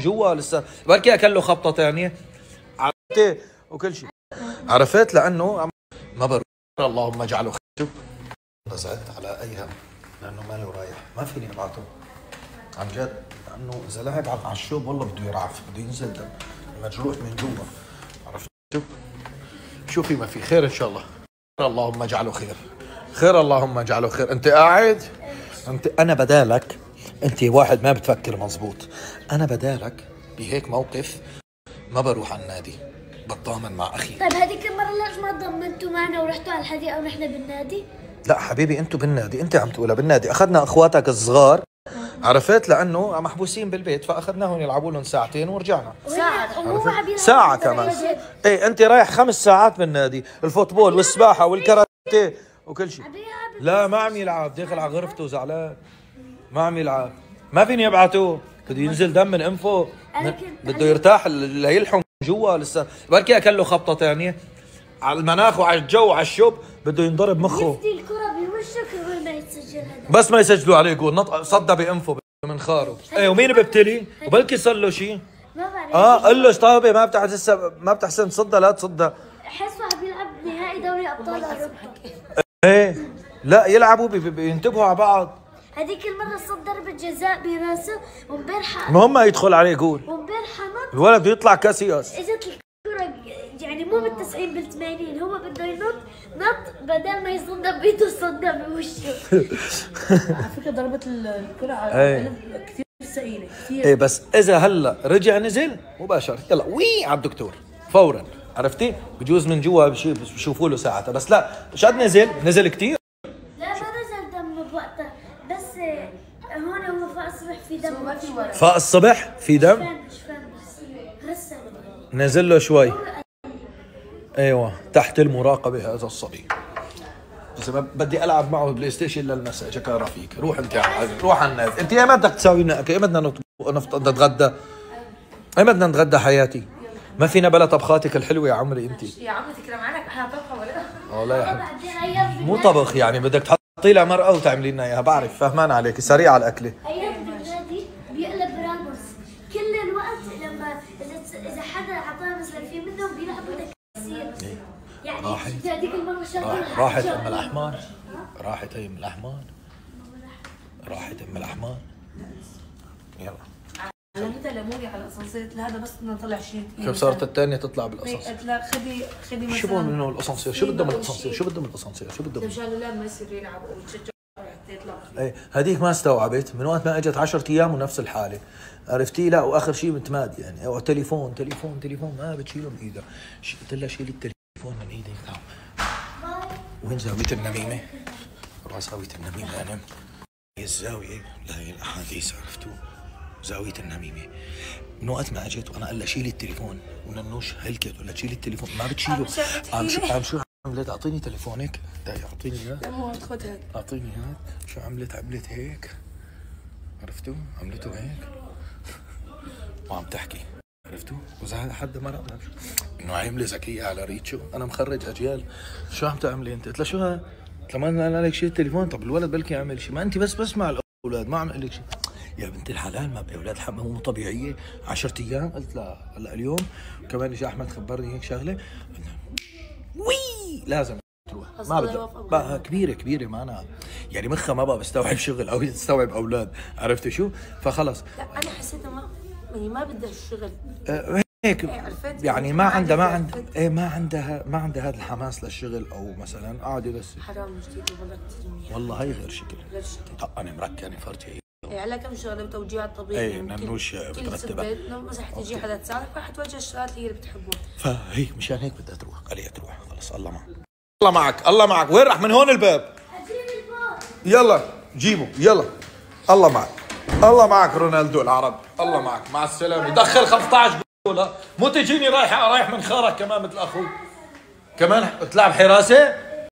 جوا لسه بركي اكل له خبطه ثانيه عرفتي وكل شيء عرفت لانه ما بروح. اللهم اجعله خير. رزعت على اي هم لانه ماله رايح ما فيني ابعته عن جد لانه اذا لعب على الشوب والله بده يرعف بده ينزل دم مجروح من جوا عرفت. شوفي ما في خير ان شاء الله. اللهم اجعله خير. خير اللهم اجعله خير. انت قاعد انت انا بدالك انت واحد ما بتفكر مزبوط. انا بدالك بهيك موقف ما بروح على النادي بتضامن مع اخي. طيب هذيك المره ليش ما تضمنتوا معنا ورحتوا على الحديقه ونحن بالنادي؟ لا حبيبي انتوا بالنادي انت عم تقولها بالنادي اخذنا اخواتك الصغار عرفت لانه محبوسين بالبيت فاخذناهم يلعبوا لهم ساعتين ورجعنا. ساعة كمان. ايه انت رايح 5 ساعات بالنادي الفوتبول والسباحة والكاراتيه وكل شيء. لا ما عم يلعب داخل على غرفته زعلان ما عم يلعب ما فيني ابعته بده ينزل دم من انفه بده يرتاح ليلحم جوا لسه بركي اكل له خبطة ثانية على المناخ وعلى الجو وعلى الشوب بده ينضرب مخه. يفتي الكرة بوشك قبل ما يتسجل هذا بس ما يسجلوا عليه جول صدى بانفه من خاره. ايه ومين ببتلي وبلكي صار له شيء. ما بعرف. قل له طابه ما بتحسن تصدى لا تصدى. حس واحد بيلعب نهائي دوري ابطال اوروبا. ايه لا يلعبوا بينتبهوا على بعض. هذيك المره صد ضربه جزاء براسه وامبارح المهم ما يدخل عليه جول وامبارح نط الولد بده يطلع كاسياس. اجت الكره يعني مو بال90 بال80 هو بده ينط نط بدل ما يصدها بيده صدها بوشه. على فكره ضربت الكره على قلب كثير ثقيله كثير. ايه بس اذا هلا رجع نزل مباشره يلا وي على الدكتور فورا عرفتي بجوز من جوا بشوفوا له ساعتها بس لا مش قد نزل كثير. لا ما نزل دم بوقتها بس هون هو فاق الصبح في دم ما في ورق. فاق الصبح في دم مش فاهم بس غسل نزل له شوي. ايوه تحت المراقبه هذا الصبي. اذا بدي العب معه بلاي ستيشن للمساء شكرا فيك روح انت روح على النادي. انت ايمتى بدك تساوي لنا اكل؟ ايمتى بدنا نتغدى؟ ايمتى بدنا نتغدى حياتي؟ ما فينا بلا طبخاتك الحلوه يا عمري انت. يا عمري تكرم عليك احنا طبخه ولا والله يا حبيبي مو طبخ يعني بدك تحطي لها مرقه وتعملي لنا اياها بعرف فهمان عليك سريعه على الاكله. ايام بالنادي بيقلب راموس كل الوقت لما اذا حدا اعطاه مثلا في منهم بيلعبوا تكسير يعني هذيك المره راحت ام الاحمر راحت ام الاحمر راحت ام الاحمر يلا علمتها لموني على الاسانسير هذا بس بدنا نطلع شيء. كيف صارت الثانيه تطلع بالاسانسير؟ قلت لها خدي مثلا شو بقول منه الاسانسير؟ شو بدهم الاسانسير؟ شو بدهم الاسانسير؟ شو بدهم؟ مشان الاولاد ما يصير يلعبوا ويتشجعوا حتى يطلعوا. ايه هذيك ما استوعبت من وقت ما اجت 10 ايام ونفس الحاله عرفتي. لا واخر شيء متماد يعني او تليفون ما بتشيله من ايدها. قلت لها شيلي التليفون من ايدك. وين زاويه النميمه؟ روح زاويه النميمه انا هي الزاويه لهي الاحاديث عرفتوا زاويه النميمه. من وقت ما اجت وانا قال لها شيلي التليفون وننوش هلكت ولا تشيلي التليفون ما بتشيله. قام شو عملت؟ اعطيني تليفونك. اعطيني اياه. لا مو خذ هذا اعطيني هاد. شو عملت هيك عرفتوا عملته هيك وعم تحكي عرفتوا واذا هذا حد مرق انه عامله ذكيه على ريتشو. انا مخرج اجيال. شو عم تعملي انت؟ قلت لها شو ها؟ قلت لها ما قال لك شيء التليفون. طب الولد بلكي عمل شيء ما انت بس مع الاولاد ما عم اقول لك شيء. يا بنت الحلال ما باولاد حمى مو طبيعيه 10 ايام. قلت لها هلا اليوم كمان اجى احمد خبرني هيك شغله وي لازم تروح ما بدها كبيره ما انا يعني مخها ما بقى بستوعب شغل او تستوعب اولاد عرفتي شو. فخلص لا انا حسيتها ما بدها الشغل هيك يعني ما عندها ما عندها هذا الحماس للشغل او مثلا قاعده بس حرام جديد والله هي غير شكل انا مركنه فرجي على كم شغله بتوجيع الطبيعي. ايه ننوش بترتبها لو مثلا حتجي حدا تساعدك حتوجه الشغلات اللي هي بتحبها. فهي مشان هيك بدها تروح خليها تروح خلص. الله معك وين راح من هون الباب؟ يلا جيبه يلا. الله معك رونالدو العرب. الله معك مع السلامه. دخل 15 جول مو تجيني رايح من خارك كمان مثل اخوك كمان تلعب حراسه.